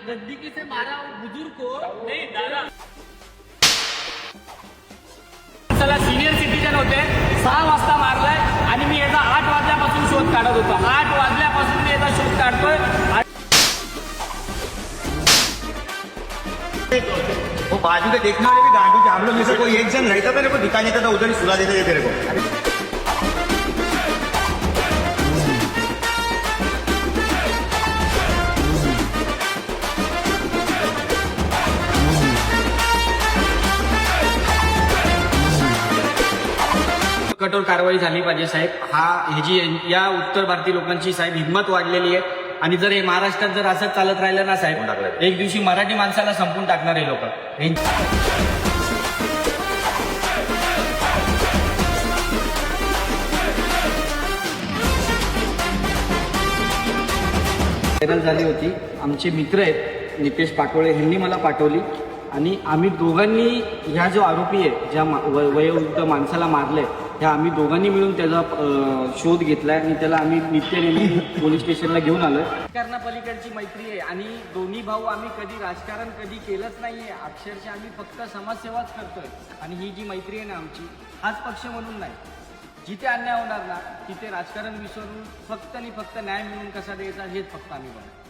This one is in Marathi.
नजदीकी से मारा बुजुर्ग को नहीं दादा चला सिनियर सिटीजन होते 6 वाजता मारलाय आणि मी याचा 8 वाजल्यापासून शोध काढत होतो 8 वाजल्यापासून मी याचा शोध काढतोय वो बाजू के देखने वाले भी गांडू के हम लोग में से कोई एक जन रहता था मेरे को दिखाई देता था उधर ही सुला देते थे तेरे को कठोर कारवाई झाली पाहिजे साहेब ही जी या उत्तर भारतीय लोकांची साहेब हिंमत वाढलेली आहे आणि जर हे महाराष्ट्रात जर असंच चालत राहिलं ना साहेब एक दिवशी मराठी माणसाला संपून टाकणार हे लोक व्हायरल झाली होती आमचे मित्र आहेत नितेश पाटोळे यांनी मला पाठवली आणि आम्ही दोघांनी ह्या जो आरोपी आहे ज्या वयोवृद्ध माणसाला मारलंय ह्या आम्ही दोघांनी मिळून त्याचा शोध घेतलाय आणि त्याला आम्ही नित्यनेमी पोलीस स्टेशनला घेऊन आलोय राजकारणापलीकडची मैत्री आहे आणि दोन्ही भाऊ आम्ही कधी राजकारण कधी केलंच नाहीये अक्षरशः आम्ही फक्त समाजसेवाच करतोय आणि ही जी मैत्री आहे ना आमची हाच पक्ष म्हणून नाही जिथे अन्याय होणार ना तिथे राजकारण विसरून फक्त आणि फक्त न्याय मिळून कसा द्यायचा हेच फक्त आम्ही बघतो